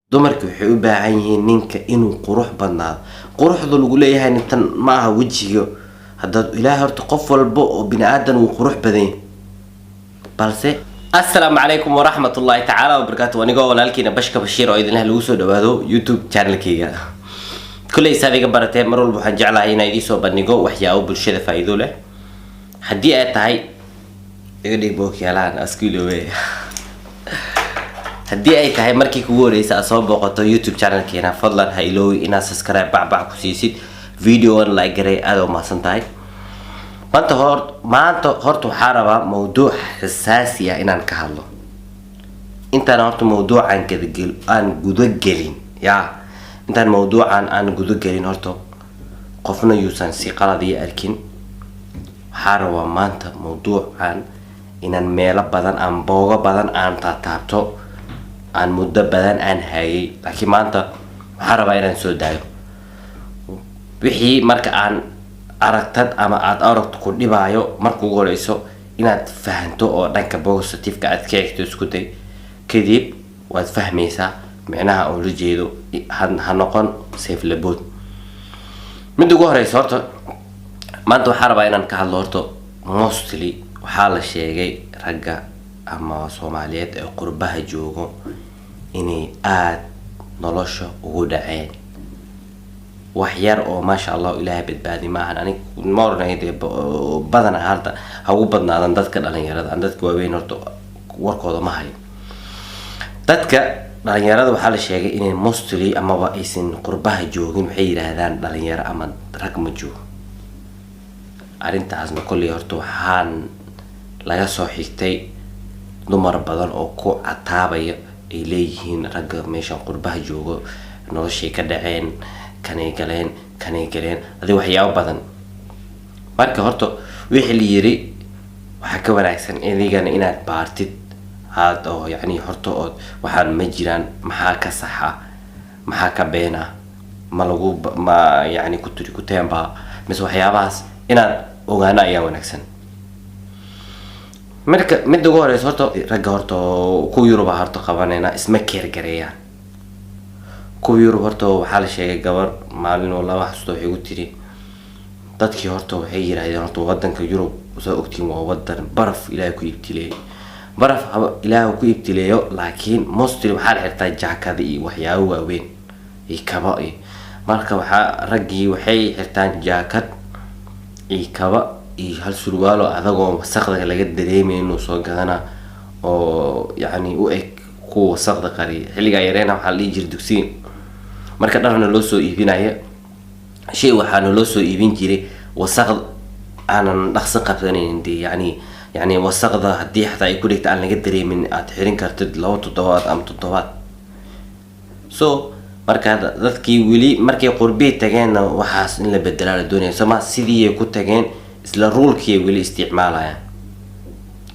dumarku waxay u baahan yihiin ninka inuu qurux badnaado. quruxda lagu leeyahay intan ma aha wajiga, hadda ilaahay horta qof walba oo bini aadan uu qurux badan balse assalaamu calaykum waraxmatullaahi tacaala wabarakaatuh. anigoo walaalkiina bashka bashiir oo idinlah lagu soo dhawaado youtube channelkayga. kulay saadiga baratee mar walba waxaan jeclahay inaan idiin soo bandhigo waxyaabo bulshada faa'iido leh. haddii ay tahay iga dhig bookyalaan askiilowe haddii ay tahay markii kugu horeysa aad soo booqato youtube channelkeena, fadlan ha iloowi inaad subscribe bacbac ku siisid, videoan like garay, aad u mahadsan tahay. maanta horta waxaa rabaa mawduuc xasaasi ah inaan ka hadlo. intaan horta mawduucan aan gudagelin intaan mawduucan aan gudagelin horta qofna yuusan si qalad iyo arkin. waxaa rabaa maanta mawduucan inaan meelo badan aan boogo badan aan taabto, aan muddo badan aan hayay, laakiin maanta waxaa rabaa inaan soo daayo wixii marka aan aragtad ama aad aragto ku dhibaayo. marka ugu horeyso inaad fahanto oo dhanka positive-ka aad ka eegto isku day, kadib waad fahmaysaa micnaha oo la jeedo. ha noqon safe labood. mid ugu horeyso horta maanta waxaa rabaa inaan ka hadlo horta mostly waxaa la sheegay ragga ama Soomaaliyeed ee qurbaha joogo inay aad nolosha ugu dhaceen wax yar oo maasha Allah ilaahay badbaadi maahan. aniga ma oranayo badan halta ha ugu badnaadan dadka dhalinyarada, dadka waaweyn horta warkooda ma hayo. dadka dhalinyarada waxaa la sheegay inay mostly amaba aysan qurbaha joogin, waxay yiraahdaan dhalinyaro ama rag ma joogo. arrintaasna kulli horta waxaan laga soo xigtay dumar badan oo ku cataabaya ay leeyihiin ragga meeshan qurbaha joogo noloshay ka dhaceen, kanay galeen adi waxyaabo badan. marka horta wixii la yiri waxaa ka wanaagsan idigana inaad baartid aad oo horta oo waxaan ma jiraan, maxaa ka saxa maxaa ka beena, ma lagu ku tiri ku teemba mis waxyaabahaas inaad ogaana ayaa wanaagsan. marka mid ugu horeyso horta ragga horta ku Yurub horta qabanayna isma keergareeyaan. ku Yurub horta waxaa la sheegay gabar maalin oo laba xasuusto waxay u tiri dadkii horta waxay yiraahdeen horta wadanka Yurub soo ogtiin waa wadan baraf Ilaahay ku ibtileeyay, baraf Ilaahay ku ibtileeyo, laakiin mostly waxaa la xirtaa jaakada iyo waxyaabo waaweyn iyo kaba. marka waxaa raggii waxay xirtaan jaakad iyo kaba iyo hal surwaal oo adagoo wasaqda laga dareemayno soo gadana oo u eg ku wasaqda qari. xilliga yareena waxa la jir dugsiin marka dharna loo soo iibinayo shay waxaana loo soo iibin jiray wasaqd aanan dhaqso qabsanayn. wasaqda haddii xataa ay ku dhigta aan laga dareemin aad xirin kartid 2 toddobaad ama 7 toddobaad. so marka dadkii weli markay qurbay tageen waxaas in la bedelaa la doonaya sama sidii ay ku tageen isla rulkii weli isticmaalayaan.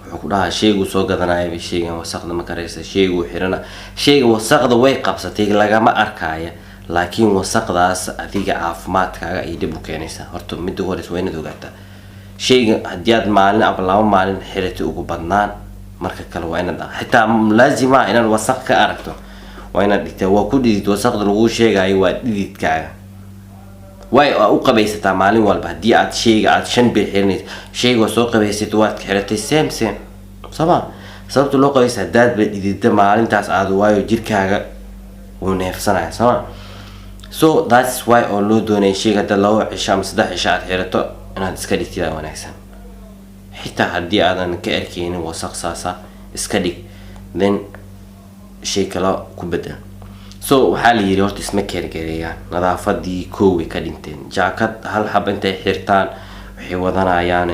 wuxuu ku dhahaa shaygu soo gadanaya shaygan wasaqda ma karaysa, shaygu xirana shayga wasaqda way qabsatay lagama arkaya, laakiin wasaqdaas adiga caafimaadkaaga ay dib u keenaysaa. horta mid ugu horeysa waa inaad ogaataa shayga haddii aad maalin ama 2 maalin xiratay ugu badnaan, marka kale waa inaad xitaa laazima inaad wasaq ka aragto waa inaad dhigtaa. waa ku dhidid wasaqda lagu sheegayo waa dhididkaaga, way u qabaysataa maalin walba. haddii aad shayga aad 5 bil xiranayso shayga soo qabaysatay waad xiratay same sama sababta loo qabaysa hadaad ba dhididda maalintaas aad waayo jirkaaga uu neefsanaya sama. so that's why oo loo doonay shayga dad 2 cisho ama 3 cisho aad xirato inaad iska dhigtid wanaagsan. xitaa haddii aadan ka arkaynin wasaq saasa iska dhig, then shay kale ku bedel. so waxaa la yiri horta isma keergareeyaan, nadaafadii kooway ka dhinteen. jaakad hal xab intay xirtaan waxay wadanayaan.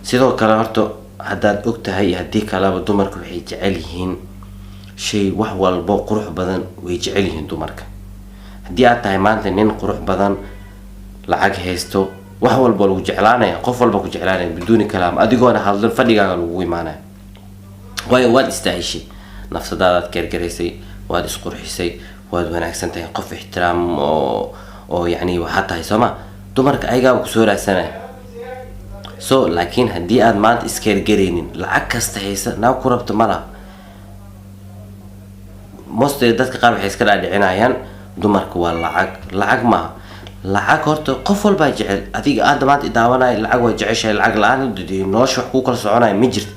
sidoo kale horta haddaad ogtahay haddii kaleba dumarku waxay jecel yihiin shay wax walbo qurux badan way jecel yihiin dumarka. haddii aad tahay maanta nin qurux badan lacag haysto wax walba lagu jeclaanaya, qof walba ku jeclaanaya biduuni kalaam, adigoona hadlan fadhigaaga lagu imaanaya. waayo waad istaahishay, nafsadaadaad keergareysay, waad isqurxisay, waad wanaagsan tahay, qof ixtiraam oo waxaa tahay sooma. dumarka ayagaa ku soo raadsanaya. so laakiin haddii aad maanta iskeergareynin lacag kasta haysa naa ku rabto malaha mostly dadka qaar waxay iska dhaadhicinayaan dumarku waa lacag ma lacag horta qof walba jecel adiga aad maanta daawanay lacag waa jeceshay lacag la'aan nolosha wax ku kala soconay ma jirto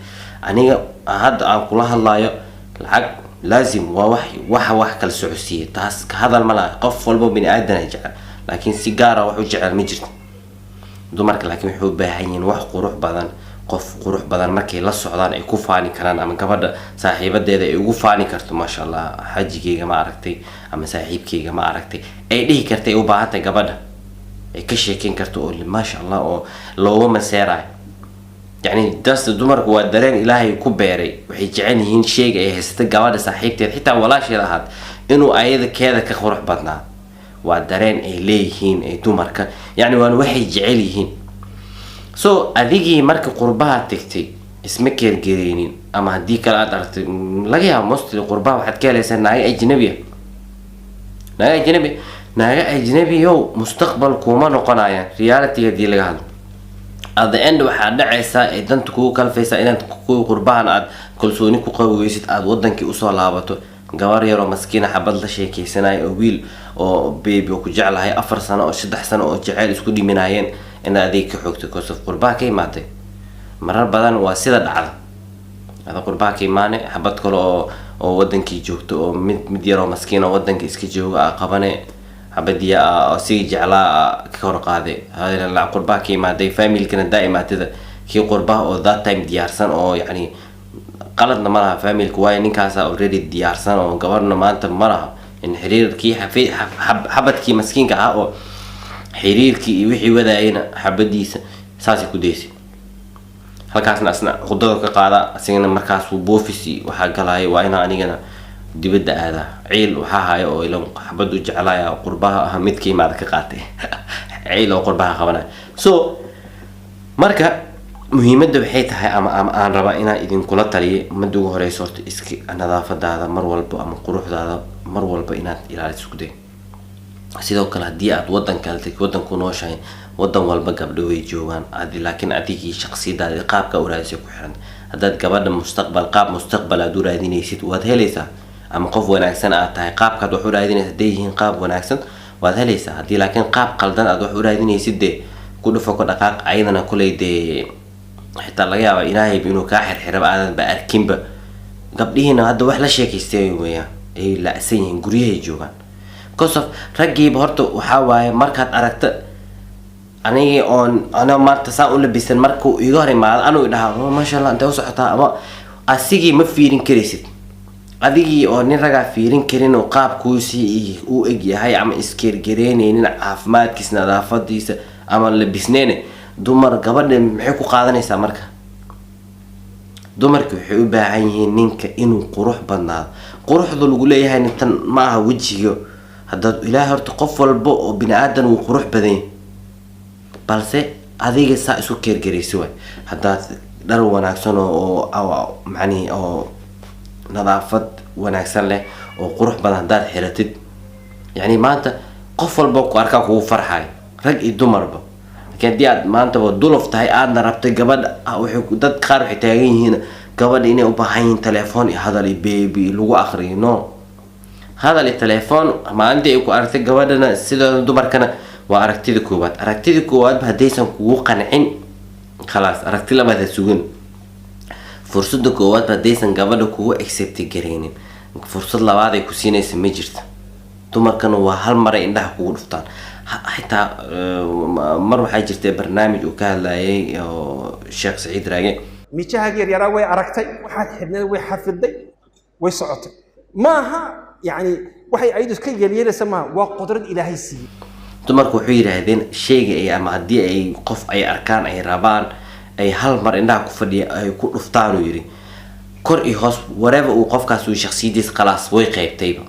aniga hadda aan kula hadlayo lacag لازم wax kala socodsiye taas ka hadal ma laha qof walba bini aadan jecel laakiin si gaar ah wuxuu jecel ma jirto dumarka laakiin wuxuu baahan yihiin wax qurux badan qof qurux badan markay la socdaan ay ku faani karaan ama gabadha saaxiibadeeda ay ugu faani karto ma sha Allah xajigeyga ma aragtay ama saaxiibkeyga ma aragtay ay dhihi kartay u baahantay gabadha ay ka sheekin karto oo ma sha Allah oo looga maseeray يعني داس دمرك ودرين إلهي كبيري وحيجعلهن شيء يهست جواد صاحبتي حتى ولا شيء لهاد إنه أيضا كذا كخروح بدنا ودرين إليهن دمرك يعني وان وحي جعلهن أذيجي مرك قربها تكتي اسمك الجرينين أما هديك الأدرت لقيها مستل قربها واحد كلا سنة ناقي أجنبي يو مستقبل كومان وقنايا ريالتي هدي لهاد at the end waxaa dhacaysa ay danta kugu kalfaysa inaad ku qurbahan aad kalsooni ku qaweysid aad wadankii u soo laabato gabar yar oo maskiina xabad la sheekeysanay oo wiil oo baby ku jeclahay 4 sano oo 3 sano oo jacayl isku dhiminayeen in adeeg ka xogto kosof qurbaha ka imaatay marar badan waa sida dhacda hada qurbaha ka imaane xabad kale oo wadankii joogto oo mid yar oo maskiina wadankii iska jooga qabane حبديا سي جعلا كور قاضي هذا اللي قرباه كيما داي فاميلي كان دائما تذا كي قرباه او ذات تايم ديارسان او يعني قلدنا مرها فاميلي كواي نينكاسا اوريدي ديارسان او قبرنا ما انت مرها ان حرير كي حبت كي مسكين كا او حرير كي وحي وداينا حبديسا ساسي كوديسي halkaasna asna khudada ka qaada asagana markaas uu boofisi waxa galay waa ina anigana dibadda aada ciil waxa hayo oo ila xabad u jeclaaya qurbaha midkii maad ka qaatay ciil oo qurbaha qabana marka muhiimadda waxay tahay ama aan raba inaan idin kula taliyo mid ugu horeyso horta iski nadaafadaada mar walba ama quruxdaada mar walba inaad ilaaliso isku day sidoo kale hadii aad wadan ku nooshahay wadan walba gabdho way joogan laakiin adigii shakhsiyadaada qaabka u raadisay ku xiran hadaad gabadha mustaqbal aad u raadinaysid waad helaysaa ama qof wanaagsan aad tahay qaabkaad wax u raadinaysid deeyihiin qaab wanaagsan waad helaysaa hadii laakiin qaab qaldan aad wax u raadinaysid de ku dhufo ku dhaqaaq ayadana kulay de xitaa laga yaabo ilaahay inuu ka xirxirab aadan ba arkinba gabdhihiina hadda wax la sheekaystay weeyaan ay la asayn guriyaha joogan kosof ragiib horta waxa waaye markaad aragta aniga ana maanta saa u labisan markuu iga hor imaado anuu dhahaa ma sha Allah inta u socotaa ama asigii ma fiirin karaysid adigii oo nin raga fiirin karin oo qaabkuusii uu eg yahay ama iskeergareynaynin caafimaadkiisa nadaafadiisa ama labisneene dumar gabadha maxay ku qaadanaysaa marka dumarku waxay u baahan yihiin ninka inuu qurux badnaado quruxda lagu leeyahay intan ma aha wajiga hadda ilaahay horta qof walba oo bini aadan uu qurux badan balse adiga saa isu keergareyso way hadda dhar wanaagsan oo macni oo nadaafad wanaagsan leh oo qurux badan hadaad xiratid yani maanta qof walba ku arkaa kugu farxay rag iyo dumarba kadii aad maanta waa dulof tahay aadna rabtay gabadha waxay dad qaar waxay taagan yihiin gabadha inay u baahan yihiin telefoon iyo hadal iyo baby lagu akhriyo no hadal iyo telefoon maalinta ay ku aragtay gabadhana sida dumarkana waa aragtida koowaad hadaysan kugu qancin khalaas aragti labaad sugan fursada koowaad hadaysan gabadha kugu accept gareynin fursad labaad ay ku siinaysa ma jirto dumarkana waa hal mar ay indhaha kugu dhuftaan xitaa mar waxaa jirtay barnaamij uu ka hadlayay oo Sheekh Saciid Raage mijaha yar way aragtay waxaad xidhnay way xafiday way socotay maaha yani waxay aydu iska yeelyeelaysa ma waa qudrad Ilaahay siiyay dumarku wuxuu yiraahdeen sheyga ay ama hadii ay qof ay arkaan ay rabaan ay hal mar indhaha ku fadhiya ay ku dhuftaan uu yiri kor iyo hoos whatever uu qofkaas uu shakhsiyadiis khalaas way qaybtayba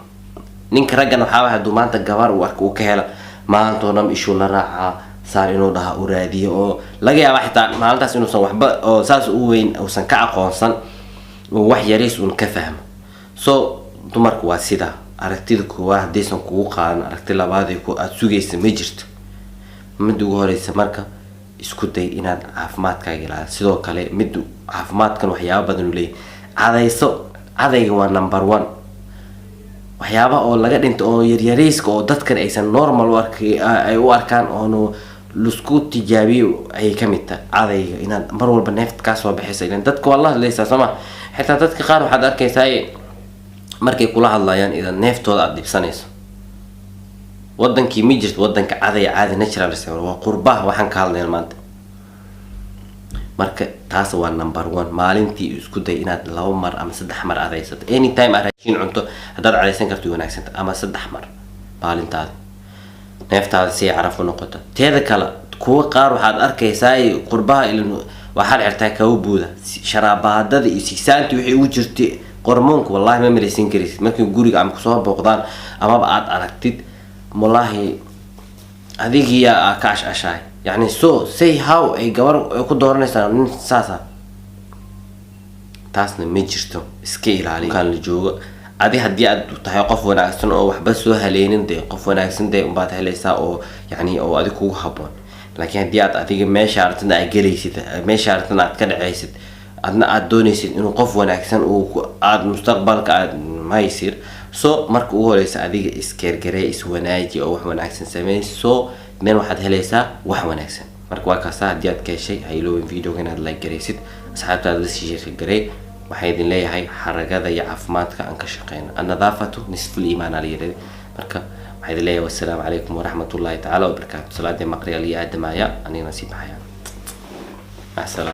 ninka raggan waxa waxa dumaanta gabar uu arko ka hela maanta nam ishu la raaca saar inuu dhaha u raadiyo oo laga yaabo xitaa maalintaas inuu san waxba oo saas u weyn oo san ka aqoonsan oo wax yariis uu ka fahmo dumarku waa sida aragtida koowaad hadaysan kugu qaadan aragti labaad ay ku aad sugaysa ma jirto mid ugu horeysa marka isku day inaad caafimaadkaaga ilaaliso sidoo kale mid caafimaadkan waxyaabo badan u leeyahay cadayga waa number 1 waxyaaba oo laga dhinto oo yaryariiska oo dadkan aysan normal u ay u arkaan oo lusku tijaabiyo ay kamid tahay cadayga inaad mar walba neefta ka soo baxaysa ilaan dadka wallahi leeysa sama xitaa dadka qaar waxaad arkaysaa markay kula hadlayaan idan neeftooda aad dibsanayso wadankii ma jirto wadanka caday caadi natural waa qurbaha waxaan ka hadlaynaa maanta marka taas waa number 1 maalintii isku day inaad 2 mar ama 3 mar adaysato anytime aad raashin cunto hadaad cadaysan karto wanaagsan ama 3 mar maalintaada neeftaada si caraf u noqoto teeda kale kuwa qaar waxaad arkaysaa qurbaha ilaa waxaa xirtaa kaw buuda sharaabadada iyo sisaanti wixii ugu jirtay qormoonku wallahi ma mareysan karis markii guriga am kusoo booqdaan ama aad aragtid wallahi adigiya kaash ashay يعني say how ay gabar ku dooranaysaa nin saasa taasna ma jirto iska ilaali kan la joogo adi hadii aad tahay qof wanaagsan oo waxba soo haleenin de qof wanaagsan de baad helaysaa oo yani oo adiga kugu haboon laakiin hadii aad adiga meesha aragtana ay galaysid meesha aragtana aad ka dhacaysid adna aad doonaysid inuu qof wanaagsan uu aad mustaqbalka aad maysir so marka ugu horeysa adiga iskeergaree iswanaaji oo wax wanaagsan sameeyso من واحد هليسا واحد وناكسن مرك واكاسا ديات كشيء هيلو فيديو كان هاد لايك جريسيد أصحاب هذا الشيء جري وحيدين لي هاي حركة ذا يعفماتك أنك شقين النظافة نصف الإيمان عليه مرك وحيدين لي والسلام عليكم ورحمة الله تعالى وبركاته صلاة مقرية لي أدمايا أني نصيب حياة مع السلامة.